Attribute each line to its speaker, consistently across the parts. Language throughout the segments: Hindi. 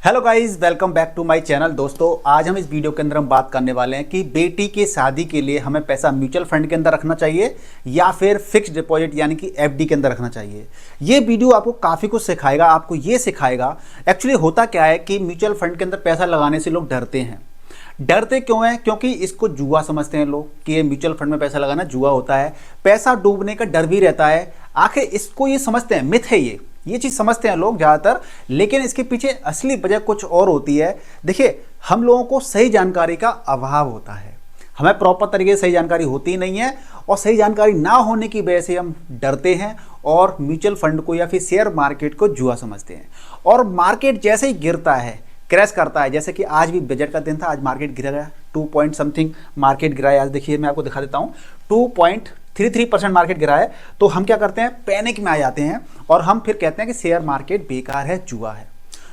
Speaker 1: Hello guys, welcome back to my channel. दोस्तों, आज हम इस वीडियो के अंदर हम बात करने वाले हैं कि बेटी की शादी के लिए हमें पैसा म्यूचुअल फंड के अंदर रखना चाहिए या फिर फिक्स्ड डिपॉजिट यानी कि एफडी के अंदर रखना चाहिए। ये वीडियो आपको काफ़ी कुछ सिखाएगा। आपको ये सिखाएगा एक्चुअली होता क्या है कि म्यूचुअल फंड के अंदर पैसा लगाने से लोग डरते हैं। डरते क्यों हैं? क्योंकि इसको जुआ समझते हैं लोग कि ये म्यूचुअल फंड में पैसा लगाना जुआ होता है, पैसा डूबने का डर भी रहता है। आखिर इसको ये समझते हैं, मिथ है ये चीज़ समझते हैं लोग ज़्यादातर, लेकिन इसके पीछे असली वजह कुछ और होती है। देखिए, हम लोगों को सही जानकारी का अभाव होता है, हमें प्रॉपर तरीके से सही जानकारी होती नहीं है और सही जानकारी ना होने की वजह से हम डरते हैं और म्यूचुअल फंड को या फिर शेयर मार्केट को जुआ समझते हैं। और मार्केट जैसे ही गिरता है, क्रैश करता है, जैसे कि आज भी बजट का दिन था, आज मार्केट गिरा गया 2 पॉइंट समथिंग मार्केट गिरा है। आज देखिए, मैं आपको दिखा देता हूँ, 2.33% मार्केट गिरा है। तो हम क्या करते हैं, पैनिक में आ जाते हैं और हम फिर कहते हैं कि शेयर मार्केट बेकार है, जुआ है।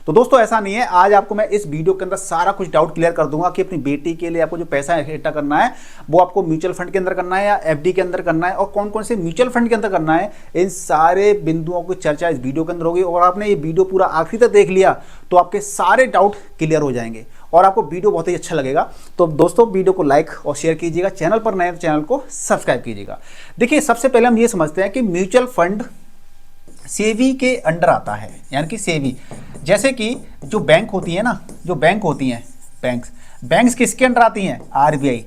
Speaker 1: तो दोस्तों, ऐसा नहीं है। आज आपको मैं इस वीडियो के अंदर सारा कुछ डाउट क्लियर कर दूंगा कि अपनी बेटी के लिए आपको जो पैसा इकट्ठा करना है वो आपको म्यूचुअल फंड के अंदर करना है या एफडी के अंदर करना है, और कौन कौन से म्यूचुअल फंड के अंदर करना है। इन सारे बिंदुओं की चर्चा इस वीडियो के अंदर होगी और आपने ये वीडियो पूरा आखिरी तक देख लिया तो आपके सारे डाउट क्लियर हो जाएंगे और आपको वीडियो बहुत ही अच्छा लगेगा। तो दोस्तों, वीडियो को लाइक और शेयर कीजिएगा, चैनल पर नए तो चैनल को सब्सक्राइब कीजिएगा। देखिए, सबसे पहले हम ये समझते हैं कि म्यूचुअल फंड सेबी के अंडर आता है, यानी कि सेबी जैसे कि जो बैंक होती है ना, जो बैंक होती हैं, बैंक्स किसके अंडर आती हैं? RBI,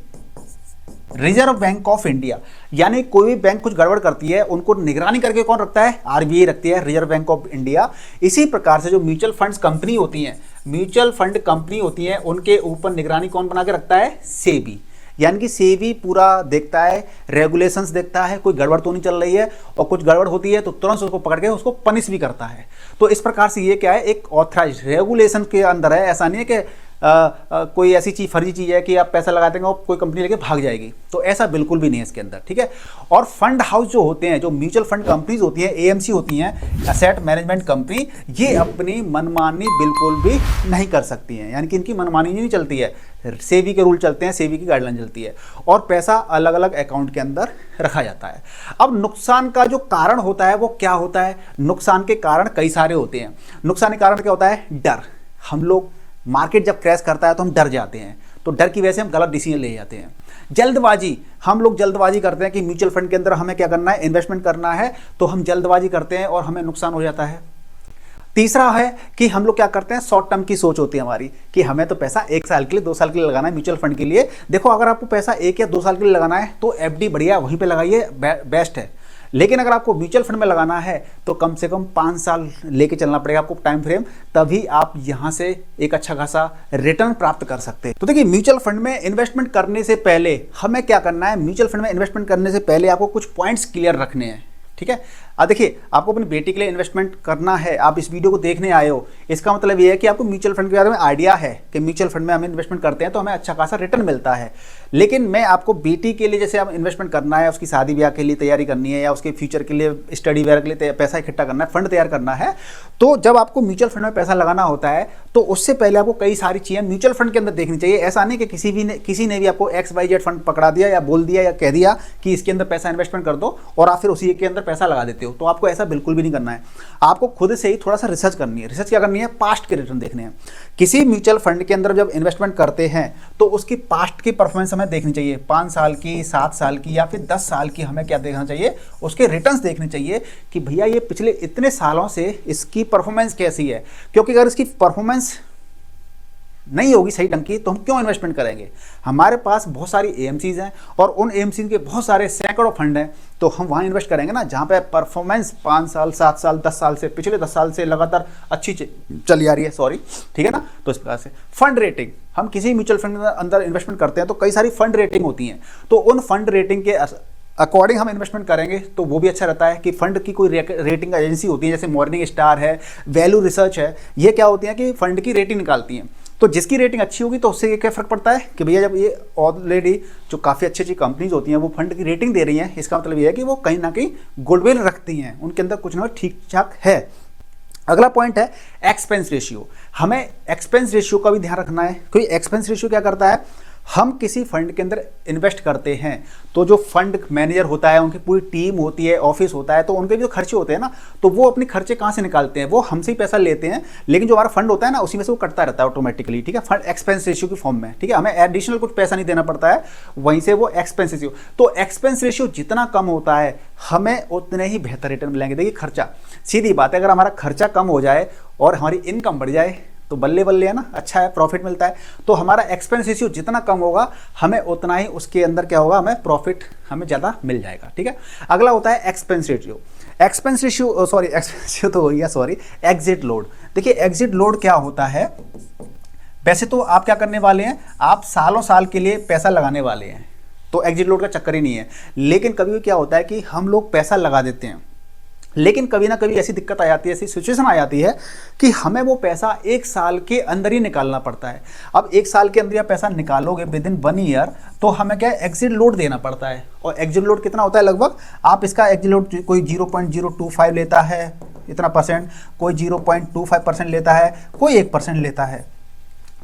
Speaker 1: reserve bank of India. यानी कोई भी बैंक कुछ गड़बड़ करती है, उनको निगरानी करके कौन रखता है? आरबीआई रखती है, रिजर्व बैंक ऑफ इंडिया। इसी प्रकार से जो म्यूचुअल फंड्स कंपनी होती हैं, म्यूचुअल फंड कंपनी होती हैं, उनके ऊपर निगरानी कौन बना के रखता है? सेबी। यानी कि सेबी पूरा देखता है, रेगुलेशंस देखता है, कोई गड़बड़ तो नहीं चल रही है, और कुछ गड़बड़ होती है तो तुरंत उसको पकड़ के उसको पनिश भी करता है। तो इस प्रकार से ये क्या है, एक ऑथराइज्ड रेगुलेशन के अंदर है। ऐसा नहीं है कि कोई ऐसी चीज़ फर्जी चीज़ है कि आप पैसा लगा देंगे और कोई कंपनी लेके भाग जाएगी, तो ऐसा बिल्कुल भी नहीं है इसके अंदर, ठीक है। और फंड हाउस जो होते हैं, जो म्यूचुअल फंड कंपनीज होती हैं, एएमसी होती हैं, एसेट मैनेजमेंट कंपनी, ये अपनी मनमानी बिल्कुल भी नहीं कर सकती हैं। यानी कि इनकी मनमानी नहीं चलती है, सेबी के रूल चलते हैं, सेबी की गाइडलाइन चलती है और पैसा अलग अलग अकाउंट के अंदर रखा जाता है। अब नुकसान का जो कारण होता है वो क्या होता है? नुकसान के कारण कई सारे होते हैं। नुकसान के कारण क्या होता है? डर। हम लोग, मार्केट जब क्रैश करता है तो हम डर जाते हैं, तो डर की वजह से हम गलत डिसीजन ले जाते हैं। जल्दबाजी, हम लोग जल्दबाजी करते हैं कि म्यूचुअल फंड के अंदर हमें क्या करना है, इन्वेस्टमेंट करना है, तो हम जल्दबाजी करते हैं और हमें नुकसान हो जाता है। तीसरा है कि हम लोग क्या करते हैं, शॉर्ट टर्म की सोच होती है हमारी कि हमें तो पैसा 1 साल के लिए, 2 साल के लिए लगाना है म्यूचुअल फंड के लिए। देखो, अगर आपको पैसा 1 या 2 साल के लिए लगाना है तो एफडी बढ़िया, वहीं पे लगाइए, बेस्ट है। लेकिन अगर आपको म्यूचुअल फंड में लगाना है तो कम से कम 5 साल लेके चलना पड़ेगा आपको टाइम फ्रेम, तभी आप यहां से एक अच्छा खासा रिटर्न प्राप्त कर सकते हैं। तो देखिए, म्यूचुअल फंड में इन्वेस्टमेंट करने से पहले हमें क्या करना है, म्यूचुअल फंड में इन्वेस्टमेंट करने से पहले आपको कुछ पॉइंट्स क्लियर रखने हैं, ठीक है। अब देखिए, आपको अपनी बेटी के लिए इन्वेस्टमेंट करना है, आप इस वीडियो को देखने आए हो, इसका मतलब ये है कि आपको म्यूचुअल फंड के बारे में आइडिया है कि म्यूचुअल फंड में हम इन्वेस्टमेंट करते हैं तो हमें अच्छा खासा रिटर्न मिलता है। लेकिन मैं आपको बेटी के लिए जैसे आप इन्वेस्टमेंट करना है, उसकी शादी ब्याह के लिए तैयारी करनी है या उसके फ्यूचर के लिए, स्टडी वगैरह के लिए पैसा इकट्ठा करना है, फंड तैयार करना है, तो जब आपको म्यूचुअल फंड में पैसा लगाना होता है तो उससे पहले आपको कई सारी चीज़ें म्यूचुअल फंड के अंदर देखनी चाहिए। ऐसा नहीं कि किसी ने भी आपको XYZ फंड पकड़ा दिया या बोल दिया या कह दिया कि इसके अंदर पैसा इन्वेस्टमेंट कर दो और आप फिर उसी के अंदर पैसा लगा देते हो, तो आपको ऐसा बिल्कुल भी नहीं करना है। आपको खुद से ही थोड़ा सा रिसर्च करनी है। रिसर्च क्या करनी है? पास्ट के रिटर्न देखने हैं। किसी म्यूचुअल फंड के अंदर जब इन्वेस्टमेंट करते हैं तो उसकी पास्ट की परफॉर्मेंस हमें देखनी चाहिए, 5 साल की, 7 साल की या फिर 10 साल की। हमें क्या देखना चाहिए? उसके रिटर्न्स देखने चाहिए कि भैया ये पिछले इतने सालों से इसकी परफॉर्मेंस कैसी है। क्योंकि अगर इसकी परफॉर्मेंस नहीं होगी सही ढंग की तो हम क्यों इन्वेस्टमेंट करेंगे? हमारे पास बहुत सारी एएमसीज हैं और उन एएमसीज के बहुत सारे सैकड़ों फंड हैं, तो हम वहाँ इन्वेस्ट करेंगे ना जहाँ पे परफॉर्मेंस 5 साल, 7 साल, 10 साल से, पिछले 10 साल से लगातार अच्छी चली आ रही है, सॉरी, ठीक है ना। तो इस प्रकार से फंड रेटिंग, हम किसी म्यूचुअल फंड के अंदर इन्वेस्टमेंट करते हैं तो कई सारी फंड रेटिंग होती हैं, तो उन फंड रेटिंग के अकॉर्डिंग हम इन्वेस्टमेंट करेंगे तो वो भी अच्छा रहता है। कि फंड की कोई रेटिंग एजेंसी होती है, जैसे मॉर्निंग स्टार है, वैल्यू रिसर्च है, ये क्या होती है कि फंड की रेटिंग निकालती हैं। तो जिसकी रेटिंग अच्छी होगी तो उससे ये क्या फ़र्क पड़ता है कि भैया जब ये ऑलरेडी जो काफ़ी अच्छी अच्छी कंपनीज होती हैं वो फंड की रेटिंग दे रही हैं, इसका मतलब ये है कि वो कहीं ना कहीं गुडविल रखती हैं, उनके अंदर कुछ ना कुछ ठीक ठाक है। अगला पॉइंट है एक्सपेंस रेशियो। हमें एक्सपेंस रेशियो का भी ध्यान रखना है। कोई एक्सपेंस रेशियो क्या करता है, हम किसी फंड के अंदर इन्वेस्ट करते हैं तो जो फंड मैनेजर होता है, उनकी पूरी टीम होती है, ऑफिस होता है, तो उनके जो खर्चे होते हैं ना, तो वो अपने खर्चे कहाँ से निकालते हैं, वो हमसे ही पैसा लेते हैं, लेकिन जो हमारा फंड होता है ना, उसी में से वो कटता रहता है ऑटोमेटिकली, ठीक है, फंड एक्सपेंस रेशियो की फॉर्म में, ठीक है, हमें एडिशनल कुछ पैसा नहीं देना पड़ता है, वहीं से वो एक्सपेंस रेशियो, तो एक्सपेंस रेशियो जितना कम होता है हमें उतने ही बेहतर रिटर्न मिलेंगे। देखिए खर्चा, सीधी बात है, अगर हमारा खर्चा कम हो जाए और हमारी इनकम बढ़ जाए तो बल्ले बल्ले है ना, अच्छा है, प्रॉफिट मिलता है। तो हमारा एक्सपेंस रेशियो जितना कम होगा हमें उतना ही उसके अंदर क्या होगा, हमें प्रॉफिट हमें ज़्यादा मिल जाएगा, ठीक है। अगला होता है expense ratio. Expense ratio sorry expense ratio तो हो गया, सॉरी, एग्जिट लोड। देखिए एग्जिट लोड क्या होता है, वैसे तो आप क्या करने वाले हैं, आप सालों साल के लिए पैसा लगाने वाले हैं, तो एग्जिट लोड का चक्कर ही नहीं है। लेकिन कभी भी क्या होता है कि हम लोग पैसा लगा देते हैं, लेकिन कभी ना कभी ऐसी दिक्कत आ जाती है, ऐसी सिचुएशन आ जाती है कि हमें वो पैसा एक साल के अंदर ही निकालना पड़ता है। अब एक साल के अंदर आप पैसा निकालोगे विद इन 1 ईयर, तो हमें क्या है, एग्जिट लोड देना पड़ता है। और एग्जिट लोड कितना होता है, लगभग आप इसका एग्जिट लोड कोई 0.025 लेता है, इतना परसेंट, कोई 0.25% लेता है, कोई 1% लेता है।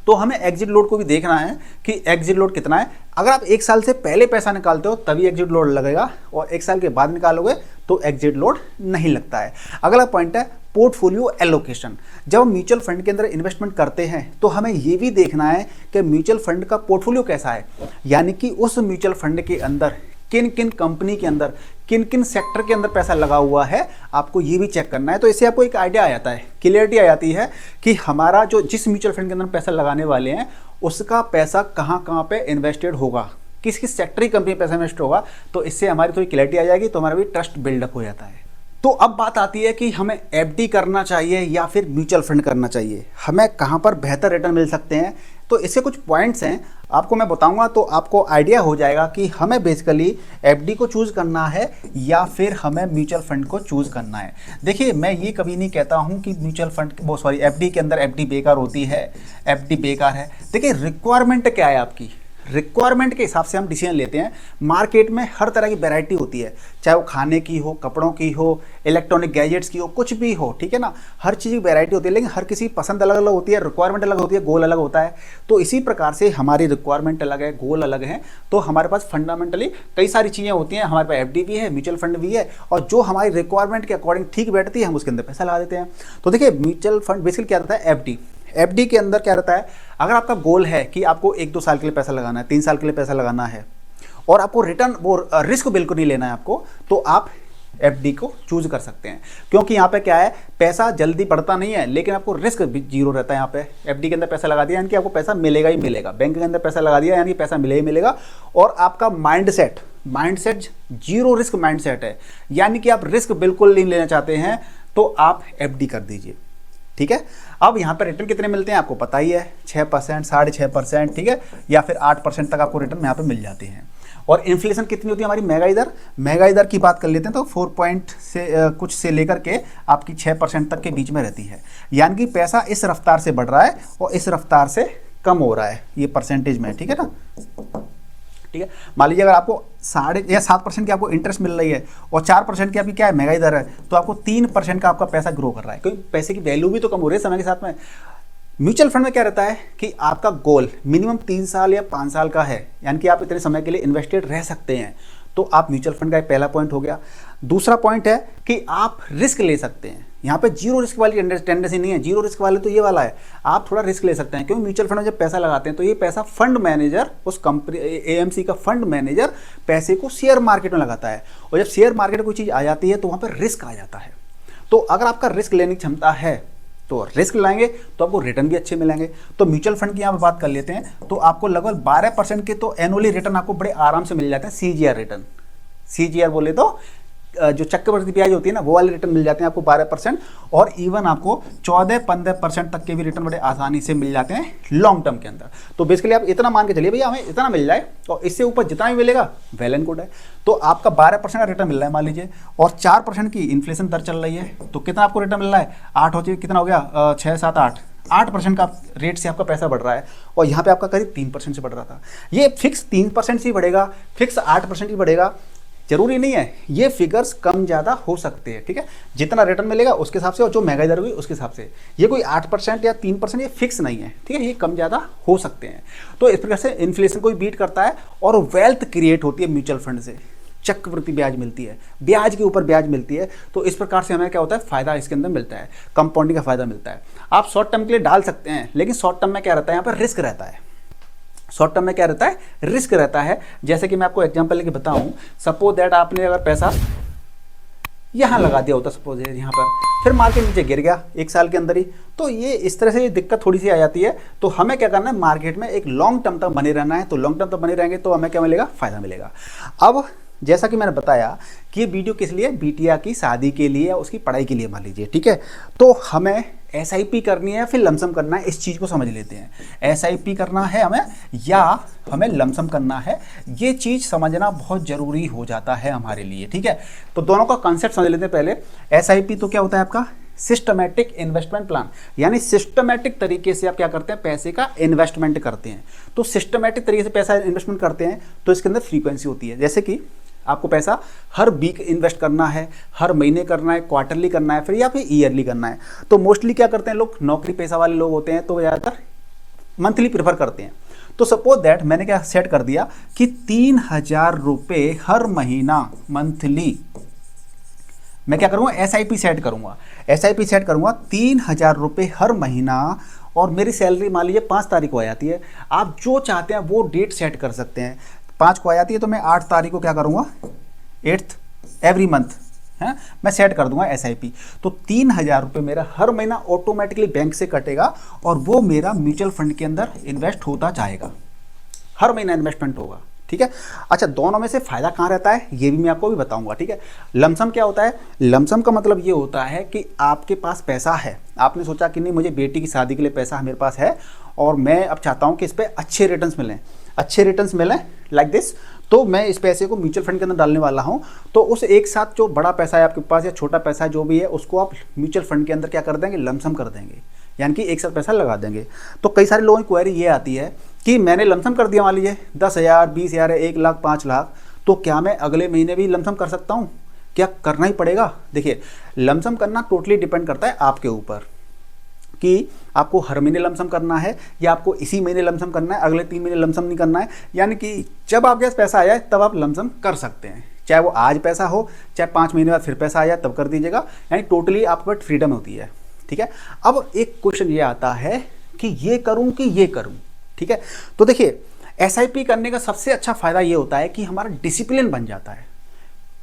Speaker 1: तो हमें एग्जिट लोड को भी देखना है कि एग्जिट लोड कितना है। अगर आप एक साल से पहले पैसा निकालते हो तभी एग्जिट लोड लगेगा, और एक साल के बाद निकालोगे तो एग्जिट लोड नहीं लगता है। अगला पॉइंट है पोर्टफोलियो एलोकेशन। जब हम म्यूचुअल फंड के अंदर इन्वेस्टमेंट करते हैं तो हमें ये भी देखना है कि म्यूचुअल फंड का पोर्टफोलियो कैसा है, यानी कि उस म्यूचुअल फंड के अंदर किन किन कंपनी के अंदर, किन किन सेक्टर के अंदर पैसा लगा हुआ है, आपको ये भी चेक करना है। तो इससे आपको एक आइडिया आ जाता है, क्लियरिटी आ जाती है कि हमारा जो जिस म्यूचुअल फंड के अंदर पैसा लगाने वाले हैं उसका पैसा कहाँ कहाँ पे इन्वेस्टेड होगा, किस किस सेक्टर की कंपनी में पैसा इन्वेस्ट होगा। तो इससे हमारी थोड़ी क्लैरिटी आ जाएगी, तो हमारा भी ट्रस्ट बिल्डअप हो जाता है। तो अब बात आती है कि हमें एफडी करना चाहिए या फिर म्यूचुअल फंड करना चाहिए, हमें कहाँ पर बेहतर रिटर्न मिल सकते हैं। तो इसके कुछ पॉइंट्स हैं, आपको मैं बताऊंगा तो आपको आइडिया हो जाएगा कि हमें बेसिकली एफडी को चूज़ करना है या फिर हमें म्यूचुअल फंड को चूज़ करना है। देखिए मैं ये कभी नहीं कहता हूँ कि म्यूचुअल फंड वो सॉरी एफडी के अंदर एफडी बेकार होती है, एफडी बेकार है। देखिए रिक्वायरमेंट क्या है आपकी, रिक्वायरमेंट के हिसाब से हम डिसीजन लेते हैं। मार्केट में हर तरह की वैरायटी होती है, चाहे वो खाने की हो, कपड़ों की हो, इलेक्ट्रॉनिक गैजेट्स की हो, कुछ भी हो, ठीक है ना, हर चीज़ की वैरायटी होती है, लेकिन हर किसी पसंद अलग अलग होती है, रिक्वायरमेंट अलग होती है, गोल अलग होता है। तो इसी प्रकार से हमारी रिक्वायरमेंट अलग है, गोल अलग है, तो हमारे पास फंडामेंटली कई सारी चीज़ें होती हैं। हमारे पास एफडी भी है, म्यूचुअल फंड भी है, और जो हमारी रिक्वायरमेंट के अकॉर्डिंग ठीक बैठती है हम उसके अंदर पैसा लगा देते हैं। तो देखिए म्यूचुअल फंड बेसिकली क्या रहता है, एफडी। एफडी के अंदर क्या रहता है, अगर आपका गोल है कि आपको 1-2 साल के लिए पैसा लगाना है, 3 साल के लिए पैसा लगाना है, और आपको रिटर्न वो रिस्क बिल्कुल नहीं लेना है आपको, तो आप एफडी को चूज कर सकते हैं। क्योंकि यहाँ पे क्या है, पैसा जल्दी बढ़ता नहीं है, लेकिन आपको रिस्क भी जीरो रहता है। यहाँ पे एफडी के अंदर पैसा लगा दिया यानी कि आपको पैसा मिलेगा ही मिलेगा, बैंक के अंदर पैसा लगा दिया यानी कि पैसा मिले ही मिलेगा। और आपका माइंडसेट जीरो रिस्क माइंडसेट है, यानी कि आप रिस्क बिल्कुल नहीं लेना चाहते हैं तो आप एफडी कर दीजिए, ठीक है। अब यहाँ पर रिटर्न कितने मिलते हैं आपको पता ही है, 6%, 6.5%, ठीक है, या फिर 8% तक आपको रिटर्न यहाँ पे मिल जाते हैं। और इन्फ्लेशन कितनी होती है हमारी, महंगाई दर की बात कर लेते हैं तो 4 पॉइंट से कुछ से लेकर के आपकी 6% तक के बीच में रहती है। यानी कि पैसा इस रफ्तार से बढ़ रहा है और इस रफ्तार से कम हो रहा है, ये परसेंटेज में, ठीक है ना, ठीक है। मान लीजिए अगर आपको 7% की आपको इंटरेस्ट मिल रही है और 4% की आपकी क्या है महंगाई दर है, तो आपको 3% का आपका पैसा ग्रो कर रहा है, क्योंकि पैसे की वैल्यू भी तो कम हो रही है समय के साथ में। म्यूचुअल फंड में क्या रहता है कि आपका गोल मिनिमम 3 साल या 5 साल का है, यानी कि आप इतने समय के लिए इन्वेस्टेड रह सकते हैं, तो आप म्यूचुअल फंड का पहला पॉइंट हो गया। दूसरा पॉइंट है कि आप रिस्क ले सकते हैं। यहाँ पे जीरो रिस्क वाली टेंडेंसी नहीं है, जीरो रिस्क वाले तो ये वाला है, आप थोड़ा रिस्क ले सकते हैं। क्योंकि म्यूचुअल फंड में जब पैसा लगाते हैं तो ये पैसा फंड मैनेजर, उस कंपनी एएमसी का फंड मैनेजर पैसे को शेयर मार्केट में लगाता है, और जब शेयर मार्केट में कोई चीज़ आ जाती है तो वहाँ पर रिस्क आ जाता है। तो अगर आपका रिस्क लेने की क्षमता है तो रिस्क लाएंगे तो आपको रिटर्न भी अच्छे मिलेंगे। तो म्यूचुअल फंड की यहाँ पर बात कर लेते हैं, तो आपको लगभग 12% के तो एनुअली रिटर्न आपको बड़े आराम से मिल जाते हैं। सीजीआर रिटर्न, सीजीआर बोले तो जो चक्रवृद्धि ब्याज होती है ना, वो वाले रिटर्न मिल जाते हैं आपको 12%, और इवन आपको 14-15% तक के भी रिटर्न बड़े आसानी से मिल जाते हैं लॉन्ग टर्म के अंदर। तो बेसिकली आप इतना मान के चलिए भैया हमें इतना मिल जाए, और इससे ऊपर जितना भी मिलेगा वेल एंड गुड है। तो आपका 12% का रिटर्न मिल रहा है मान लीजिए, और 4% की इन्फ्लेशन दर चल रही है, तो कितना आपको रिटर्न मिल रहा है, 8 होती है, कितना हो गया, 6, 7, 8% का रेट से आपका पैसा बढ़ रहा है, और यहाँ पे आपका करीब 3% से बढ़ रहा था। ये फिक्स 3% से ही बढ़ेगा, फिक्स 8% ही बढ़ेगा, जरूरी नहीं है, ये फिगर्स कम ज़्यादा हो सकते हैं, ठीक है, जितना रिटर्न मिलेगा उसके हिसाब से और जो महंगाई दर हुई उसके हिसाब से। ये कोई 8% या 3% ये फिक्स नहीं है, ठीक है, ये कम ज़्यादा हो सकते हैं। तो इस प्रकार से इन्फ्लेशन को भी बीट करता है और वेल्थ क्रिएट होती है म्यूचुअल फंड से, चक्रवृद्धि ब्याज मिलती है, ब्याज के ऊपर ब्याज मिलती है। तो इस प्रकार से हमें क्या होता है, फायदा इसके अंदर मिलता है, कंपाउंडिंग का फायदा मिलता है। आप शॉर्ट टर्म के लिए डाल सकते हैं, लेकिन शॉर्ट टर्म में क्या रहता है, यहाँ पर रिस्क रहता है। शॉर्ट टर्म में क्या रहता है, रिस्क रहता है। जैसे कि मैं आपको एग्जांपल लेके बताऊं, सपोज दैट आपने अगर पैसा यहाँ लगा दिया होता, सपोज यहाँ पर, फिर मार्केट नीचे गिर गया 1 साल के अंदर ही, तो ये इस तरह से ये दिक्कत थोड़ी सी आ जाती है। तो हमें क्या करना है, मार्केट में एक लॉन्ग टर्म तक बने रहना है। तो लॉन्ग टर्म तक बने रहेंगे तो हमें क्या मिलेगा, फायदा मिलेगा। अब जैसा कि मैंने बताया कि ये वीडियो किस लिए, बिटिया की शादी के लिए या उसकी पढ़ाई के लिए मान लीजिए, ठीक है। तो हमें SIP करनी है फिर लमसम करना है, इस चीज़ को समझ लेते हैं। SIP करना है हमें या हमें लमसम करना है, ये चीज़ समझना बहुत ज़रूरी हो जाता है हमारे लिए, ठीक है। तो दोनों का कॉन्सेप्ट समझ लेते हैं पहले। SIP तो क्या होता है आपका, सिस्टमैटिक इन्वेस्टमेंट प्लान, यानी सिस्टमैटिक तरीके से आप क्या करते हैं, पैसे का इन्वेस्टमेंट करते हैं। तो सिस्टमैटिक तरीके से पैसा इन्वेस्टमेंट करते हैं तो इसके अंदर फ्रीक्वेंसी होती है। जैसे कि आपको पैसा हर वीक इन्वेस्ट करना है, हर महीने करना है, क्वार्टरली करना है, फिर या फिर ईयरली करना है। तो मोस्टली क्या करते हैं लोग, नौकरी पेशा वाले लोग होते हैं तो ज़्यादातर मंथली प्रेफर करते हैं। तो सपोज दैट मैंने क्या सेट कर दिया कि 3000 रुपये हर महीना मंथली मैं क्या करूँगा, SIP सेट करूँगा। SIP सेट करूँगा 3000 रुपये हर महीना, और मेरी सैलरी मान लीजिए 5 तारीख को आ जाती है। आप जो चाहते हैं वो डेट सेट कर सकते हैं। 5 को आ जाती है तो मैं 8 तारीख को क्या करूँगा, 8th एवरी मंथ है मैं सेट कर दूंगा SIP। तो 3000 रुपये मेरा हर महीना ऑटोमेटिकली बैंक से कटेगा और वो मेरा म्यूचुअल फंड के अंदर इन्वेस्ट होता जाएगा, हर महीना इन्वेस्टमेंट होगा, ठीक है। अच्छा, दोनों में से फायदा कहाँ रहता है ये भी मैं आपको भी बताऊंगा, ठीक है। लमसम क्या होता है, लमसम का मतलब ये होता है कि आपके पास पैसा है, आपने सोचा कि नहीं मुझे बेटी की शादी के लिए पैसा मेरे पास है और मैं अब चाहता हूँ कि इस पर अच्छे रिटर्न्स मिलें, अच्छे रिटर्न्स मिलें लाइक दिस, तो मैं इस पैसे को म्यूचुअल फंड के अंदर डालने वाला हूँ। तो उस एक साथ जो बड़ा पैसा है आपके पास या छोटा पैसा है जो भी है, उसको आप म्यूचुअल फंड के अंदर क्या कर देंगे, लमसम कर देंगे, यानी कि एक साथ पैसा लगा देंगे। तो कई सारे लोगों की क्वेरी ये आती है कि मैंने लमसम कर दिया, मान लीजिए 10,000, 20,000, 1 लाख, 5 लाख, तो क्या मैं अगले महीने भी लमसम कर सकता हूँ, क्या करना ही पड़ेगा? देखिए, लमसम करना टोटली डिपेंड करता है आपके ऊपर कि आपको हर महीने लमसम करना है या आपको इसी महीने लमसम करना है, अगले 3 महीने लमसम नहीं करना है। यानी कि जब आपके पास पैसा आ जाए तब आप लमसम कर सकते हैं, चाहे वो आज पैसा हो, चाहे 5 महीने बाद फिर पैसा आ जाए तब कर दीजिएगा, यानी टोटली आपके पास फ्रीडम होती है, ठीक है। अब एक क्वेश्चन ये आता है कि ये करूं कि ये करूं, ठीक है। तो देखिए, SIP करने का सबसे अच्छा फायदा ये होता है कि हमारा डिसिप्लिन बन जाता है।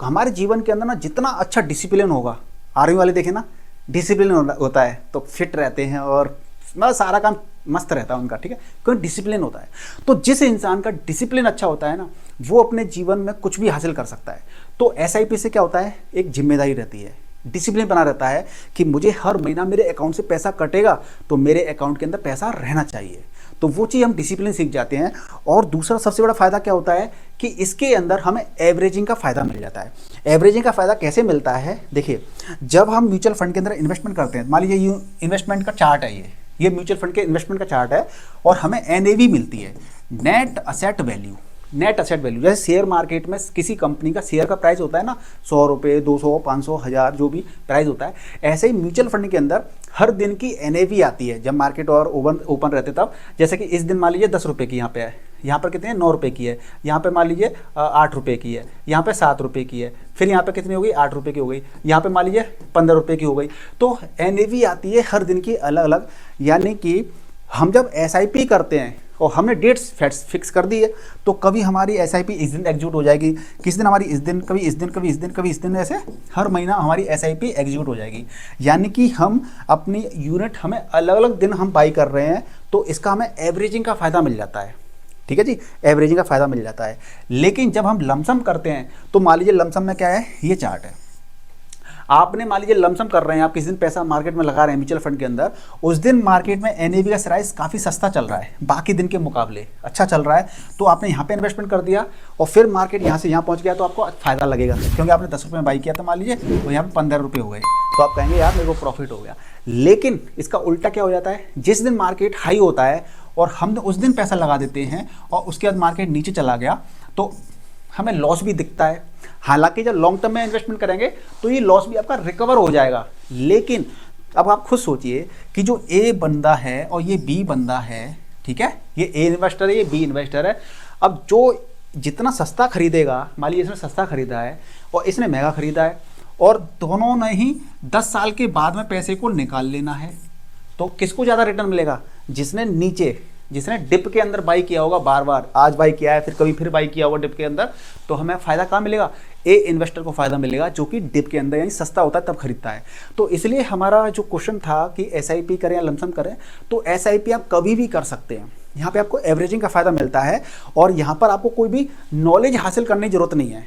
Speaker 1: हमारे जीवन के अंदर ना जितना अच्छा डिसिप्लिन होगा, आर्मी वाले देखें ना, डिसिप्लिन होता है तो फिट रहते हैं और मतलब सारा काम मस्त रहता है उनका, ठीक है, क्योंकि डिसिप्लिन होता है। तो जिस इंसान का डिसिप्लिन अच्छा होता है ना, वो अपने जीवन में कुछ भी हासिल कर सकता है। तो SIP से क्या होता है, एक जिम्मेदारी रहती है, डिसिप्लिन बना रहता है कि मुझे हर महीना मेरे अकाउंट से पैसा कटेगा तो मेरे अकाउंट के अंदर पैसा रहना चाहिए। तो वो चीज़ हम डिसिप्लिन सीख जाते हैं। और दूसरा सबसे बड़ा फायदा क्या होता है कि इसके अंदर हमें एवरेजिंग का फायदा मिल जाता है। एवरेजिंग का फायदा कैसे मिलता है, देखिए, जब हम म्यूचुअल फंड के अंदर इन्वेस्टमेंट करते हैं, मान लीजिए ये इन्वेस्टमेंट का चार्ट है, ये म्यूचुअल फंड के इन्वेस्टमेंट का चार्ट है, और हमें NAV मिलती है, net asset value. Net asset value जैसे शेयर मार्केट में किसी कंपनी का शेयर का प्राइस होता है ना, 100 रुपये, 200, 500, 1000 जो भी प्राइस होता है, ऐसे ही म्यूचुअल फंड के अंदर हर दिन की NAV आती है जब मार्केट और ओपन रहते तब। जैसे कि इस दिन मान लीजिए 10 रुपये की यहाँ पे है, यहाँ पर कितने 9 रुपये की है, यहाँ पे मान लीजिए 8 रुपये की है, यहाँ पे 7 रुपये की है, फिर यहाँ पे कितनी हो गई 8 रुपये की हो गई, यहाँ पे मान लीजिए 15 रुपये की हो गई। तो NAV आती है हर दिन की अलग अलग। यानी कि हम जब SIP करते हैं और हमने डेट्स फिक्स कर दी है, तो कभी हमारी SIP इस दिन एग्जीक्यूट हो जाएगी, किस दिन हमारी इस दिन, कभी इस दिन, कभी इस दिन, कभी इस दिन, ऐसे हर महीना हमारी SIP एग्जीक्यूट हो जाएगी। यानी कि हम अपनी यूनिट हमें अलग अलग दिन हम बाई कर रहे हैं, तो इसका हमें एवरेजिंग का फ़ायदा मिल जाता है, ठीक है जी, एवरेजिंग का फ़ायदा मिल जाता है। लेकिन जब हम लमसम करते हैं तो मान लीजिए लमसम में क्या है, ये चार्ट है, आपने मान लीजिए लमसम कर रहे हैं, आप किस दिन पैसा मार्केट में लगा रहे हैं म्यूचुअल फंड के अंदर, उस दिन मार्केट में NAV का प्राइस काफ़ी सस्ता चल रहा है, बाकी दिन के मुकाबले अच्छा चल रहा है, तो आपने यहाँ पे इन्वेस्टमेंट कर दिया और फिर मार्केट यहाँ से यहाँ पहुँच गया तो आपको फ़ायदा लगेगा, क्योंकि आपने 10 रुपये में बाई किया था मान लीजिए, तो यहाँ पर 15 रुपये हो गए, तो आप कहेंगे यार मेरे को प्रॉफिट हो गया। लेकिन इसका उल्टा क्या हो जाता है, जिस दिन मार्केट हाई होता है और हम उस दिन पैसा लगा देते हैं और उसके बाद मार्केट नीचे चला गया तो हमें लॉस भी दिखता है, हालांकि जब लॉन्ग टर्म में इन्वेस्टमेंट करेंगे तो ये लॉस भी आपका रिकवर हो जाएगा। लेकिन अब आप खुद सोचिए कि जो ए बंदा है और ये बी बंदा है, ठीक है, ये ए इन्वेस्टर है, ये बी इन्वेस्टर है। अब जो जितना सस्ता खरीदेगा, मान लीजिए इसने सस्ता खरीदा है और इसने महंगा खरीदा है, और दोनों ने ही 10 साल के बाद में पैसे को निकाल लेना है, तो किसको ज़्यादा रिटर्न मिलेगा? जिसने डिप के अंदर बाई किया होगा, बार बार आज बाई किया है, फिर कभी फिर बाई किया होगा डिप के अंदर, तो हमें फ़ायदा कहाँ मिलेगा? ए इन्वेस्टर को फ़ायदा मिलेगा जो कि डिप के अंदर यानी सस्ता होता है तब खरीदता है। तो इसलिए हमारा जो क्वेश्चन था कि एसआईपी करें या लमसम करें, तो एसआईपी आप कभी भी कर सकते हैं। यहाँ पे आपको एवरेजिंग का फ़ायदा मिलता है और यहाँ पर आपको कोई भी नॉलेज हासिल करने की ज़रूरत नहीं है।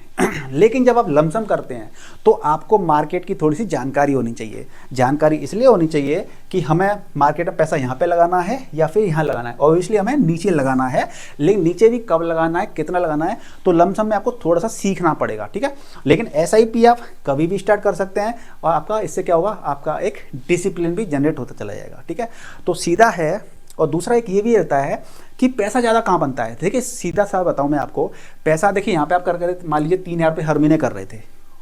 Speaker 1: लेकिन जब आप लमसम करते हैं तो आपको मार्केट की थोड़ी सी जानकारी होनी चाहिए। जानकारी इसलिए होनी चाहिए कि हमें मार्केट में पैसा यहाँ पे लगाना है या फिर यहाँ लगाना है। ऑब्वियसली हमें नीचे लगाना है, लेकिन नीचे भी कब लगाना है, कितना लगाना है, तो लमसम में आपको थोड़ा सा सीखना पड़ेगा, ठीक है। लेकिन एसआईपी आप कभी भी स्टार्ट कर सकते हैं और आपका इससे क्या होगा, आपका एक डिसिप्लिन भी जनरेट होता चला जाएगा, ठीक है। तो सीधा है। और दूसरा एक ये भी रहता है कि पैसा ज़्यादा कहाँ बनता है। देखिए सीधा सा बताऊँ मैं आपको, पैसा देखिए यहाँ पे आप कर रहे थे, मान लीजिए 3,000 रुपये हर महीने कर रहे थे,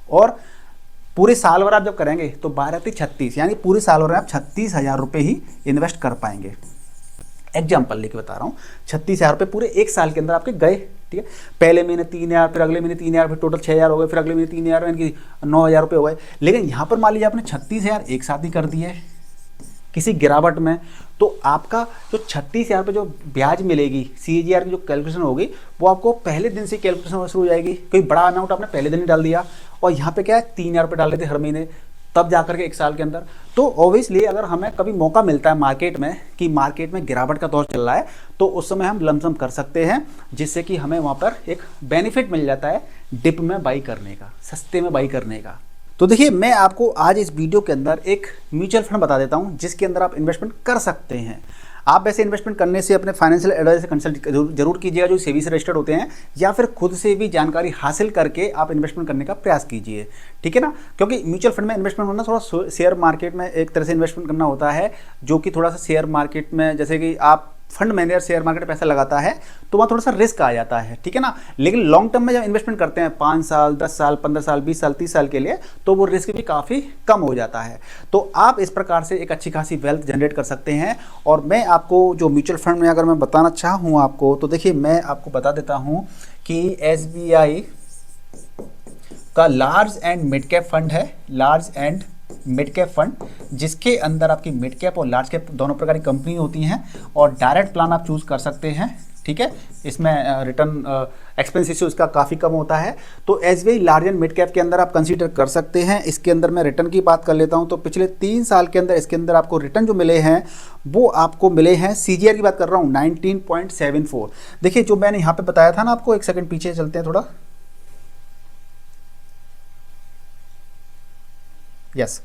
Speaker 1: और पूरे साल भर आप जब करेंगे तो 12×36 यानी पूरे साल भर आप 36,000 रुपये ही इन्वेस्ट कर पाएंगे। एग्जाम्पल लेके बता रहा हूँ, 36,000 रुपये पूरे एक साल के अंदर आपके गए, ठीक है। पहले महीने 3,000, फिर अगले महीने 3,000, फिर टोटल 6,000 हो गए, फिर अगले महीने 3,000 यानी कि 9,000 रुपये हो गए। लेकिन यहाँ पर मान लीजिए आपने 36,000 एक साथ ही कर दिए किसी गिरावट में, तो आपका जो 36,000 रुपये जो ब्याज मिलेगी, CAGR की जो कैलकुलेशन होगी वो आपको पहले दिन से कैलकुलेशन शुरू हो जाएगी। कोई बड़ा अमाउंट आपने पहले दिन ही डाल दिया, और यहाँ पे क्या है 3,000 रुपये डाल देते हर महीने, तब जाकर के एक साल के अंदर। तो ऑब्वियसली अगर हमें कभी मौका मिलता है मार्केट में कि मार्केट में गिरावट का दौर चल रहा है, तो उस समय हम लमसम कर सकते हैं, जिससे कि हमें वहाँ पर एक बेनिफिट मिल जाता है डिप में बाई करने का, सस्ते में बाई करने का। तो देखिए मैं आपको आज इस वीडियो के अंदर एक म्यूचुअल फंड बता देता हूं जिसके अंदर आप इन्वेस्टमेंट कर सकते हैं। आप वैसे इन्वेस्टमेंट करने से अपने फाइनेंशियल एडवाइजर से कंसल्ट जरूर कीजिएगा जो सेबी से रजिस्टर्ड होते हैं, या फिर खुद से भी जानकारी हासिल करके आप इन्वेस्टमेंट करने का प्रयास कीजिए, ठीक है ना। क्योंकि म्यूचुअल फंड में इन्वेस्टमेंट करना थोड़ा शेयर मार्केट में एक तरह से इन्वेस्टमेंट करना होता है, जो कि थोड़ा सा शेयर मार्केट में जैसे कि आप फंड मैनेजर शेयर मार्केट में पैसा लगाता है तो वहाँ थोड़ा सा रिस्क आ जाता है, ठीक है ना। लेकिन लॉन्ग टर्म में जब इन्वेस्टमेंट करते हैं 5 साल, 10 साल, 15 साल, 20 साल, 30 साल के लिए, तो वो रिस्क भी काफ़ी कम हो जाता है। तो आप इस प्रकार से एक अच्छी खासी वेल्थ जनरेट कर सकते हैं। और मैं आपको जो म्यूचुअल फंड में अगर मैं बताना चाहूँ आपको, तो देखिए मैं आपको बता देता हूँ कि SBI का large and mid cap fund है, large and mid cap fund, जिसके अंदर आपकी मिड कैप और लार्ज कैप दोनों प्रकार की कंपनी होती हैं, और डायरेक्ट प्लान आप चूज़ कर सकते हैं, ठीक है। इसमें रिटर्न एक्सपेंस उसका काफ़ी कम होता है। तो SBI large and mid cap के अंदर आप कंसीडर कर सकते हैं। इसके अंदर मैं रिटर्न की बात कर लेता हूं, तो पिछले 3 साल के अंदर इसके अंदर आपको रिटर्न जो मिले हैं वो आपको मिले हैं, CAGR की बात कर रहा हूँ 19.74। देखिए जो मैंने यहाँ पे बताया था ना आपको, एक सेकंड पीछे चलते हैं थोड़ा, यस,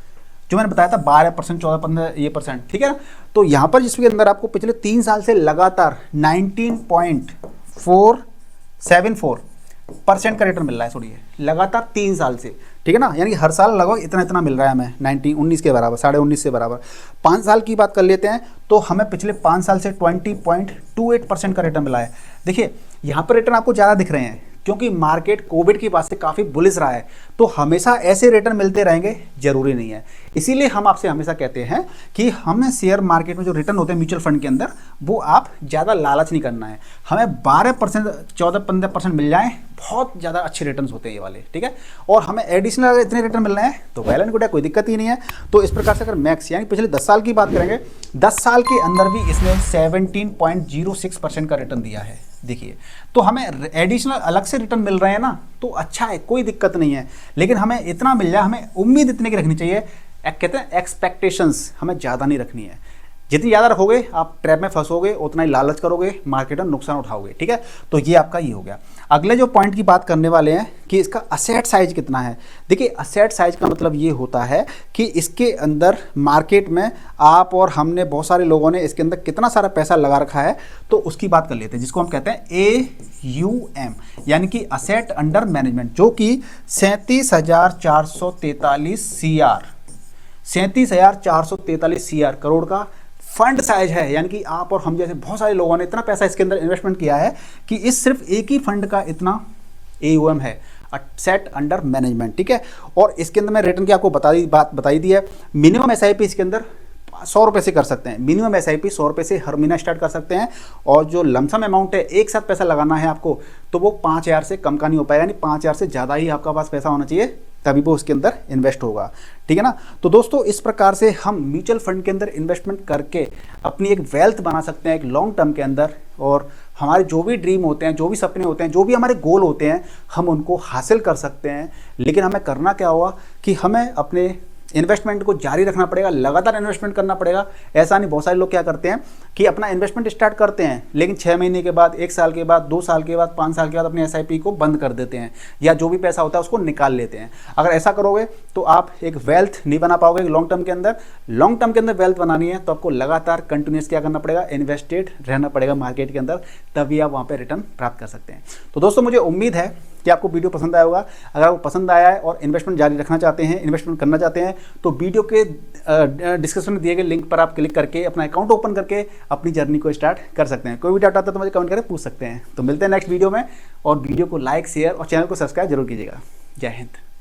Speaker 1: जो मैंने बताया था 12%, 14-15 ये %, ठीक है ना। तो यहाँ पर जिसके अंदर आपको पिछले 3 साल से लगातार 19.474% का रिटर्न मिल रहा है, सुनिए, लगातार 3 साल से, ठीक है ना। यानी हर साल लगभग इतना इतना मिल रहा है हमें, 19 के बराबर, 19.5 के बराबर। 5 साल की बात कर लेते हैं तो हमें पिछले 5 साल से 20.28% का रिटर्न मिला है। देखिए यहाँ पर रिटर्न आपको ज़्यादा दिख रहे हैं क्योंकि मार्केट कोविड की बात से काफ़ी बुलिश रहा है, तो हमेशा ऐसे रिटर्न मिलते रहेंगे जरूरी नहीं है। इसीलिए हम आपसे हमेशा कहते हैं कि हमें शेयर मार्केट में जो रिटर्न होते हैं म्यूचुअल फंड के अंदर, वो आप ज़्यादा लालच नहीं करना है। हमें 12%, 14-15% मिल जाए, बहुत ज़्यादा अच्छे रिटर्न होते हैं ये वाले, ठीक है। और हमें एडिशनल अगर इतने रिटर्न मिल रहे हैं तो वेल एंड गुड है, कोई दिक्कत ही नहीं है। तो इस प्रकार से अगर मैक्स यानी पिछले 10 साल की बात करेंगे, 10 साल के अंदर भी इसने 17.06% का रिटर्न दिया है। देखिए तो हमें एडिशनल अलग से रिटर्न मिल रहे हैं ना, तो अच्छा है, कोई दिक्कत नहीं है। लेकिन हमें इतना मिल जाए, हमें उम्मीद इतने की रखनी चाहिए, कहते हैं एक्सपेक्टेशंस हमें ज़्यादा नहीं रखनी है। जितनी ज़्यादा रखोगे आप ट्रैप में फंसोगे, उतना ही लालच करोगे, मार्केट में नुकसान उठाओगे, ठीक है। तो ये आपका ये हो गया। अगले जो पॉइंट की बात करने वाले हैं कि इसका असेट साइज कितना है। देखिए असेट साइज का मतलब ये होता है कि इसके अंदर मार्केट में आप और हमने बहुत सारे लोगों ने इसके अंदर कितना सारा पैसा लगा रखा है, तो उसकी बात कर लेते हैं, जिसको हम कहते हैं AUM यानी कि असेट अंडर मैनेजमेंट, जो कि 37,443 CR 37,443 CR करोड़ का फंड साइज है। यानी कि आप और हम जैसे बहुत सारे लोगों ने इतना पैसा इसके अंदर इन्वेस्टमेंट किया है कि इस सिर्फ एक ही फंड का इतना AUM है। सेट अंडर मैनेजमेंट, ठीक है। और इसके अंदर मैं रिटर्न की आपको बताई दी है। मिनिमम एसआईपी इसके अंदर 100 रुपये से कर सकते हैं। मिनिमम एसआईपी 100 रुपये से हर महीना स्टार्ट कर सकते हैं। और जो लमसम अमाउंट है, एक साथ पैसा लगाना है आपको, तो वो 5000 से कम का नहीं हो पाएगा, यानी 5000 से ज़्यादा ही आपका पास पैसा होना चाहिए, तभी वो उसके अंदर इन्वेस्ट होगा, ठीक है ना। तो दोस्तों इस प्रकार से हम म्यूचुअल फंड के अंदर इन्वेस्टमेंट करके अपनी एक वेल्थ बना सकते हैं एक लॉन्ग टर्म के अंदर। और हमारे जो भी ड्रीम होते हैं, जो भी सपने होते हैं, जो भी हमारे गोल होते हैं, हम उनको हासिल कर सकते हैं। लेकिन हमें करना क्या होगा कि हमें अपने इन्वेस्टमेंट को जारी रखना पड़ेगा, लगातार इन्वेस्टमेंट करना पड़ेगा। ऐसा नहीं, बहुत सारे लोग क्या करते हैं कि अपना इन्वेस्टमेंट स्टार्ट करते हैं, लेकिन 6 महीने के बाद, 1 साल के बाद, 2 साल के बाद, 5 साल के बाद अपनी एसआईपी को बंद कर देते हैं, या जो भी पैसा होता है उसको निकाल लेते हैं। अगर ऐसा करोगे तो आप एक वेल्थ नहीं बना पाओगे लॉन्ग टर्म के अंदर। लॉन्ग टर्म के अंदर वेल्थ बनानी है तो आपको लगातार कंटिन्यूस क्या करना पड़ेगा, इन्वेस्टेड रहना पड़ेगा मार्केट के अंदर, तभी आप वहाँ पर रिटर्न प्राप्त कर सकते हैं। तो दोस्तों मुझे उम्मीद है कि आपको वीडियो पसंद आया होगा। अगर आपको पसंद आया है और इन्वेस्टमेंट जारी रखना चाहते हैं, इन्वेस्टमेंट करना चाहते हैं, तो वीडियो के डिस्क्रिप्शन में दिए गए लिंक पर आप क्लिक करके अपना अकाउंट ओपन करके अपनी जर्नी को स्टार्ट कर सकते हैं। कोई भी डाउट आता है तो मुझे कमेंट करके पूछ सकते हैं। तो मिलते हैं नेक्स्ट वीडियो में, और वीडियो को लाइक, शेयर और चैनल को सब्सक्राइब जरूर कीजिएगा। जय हिंद।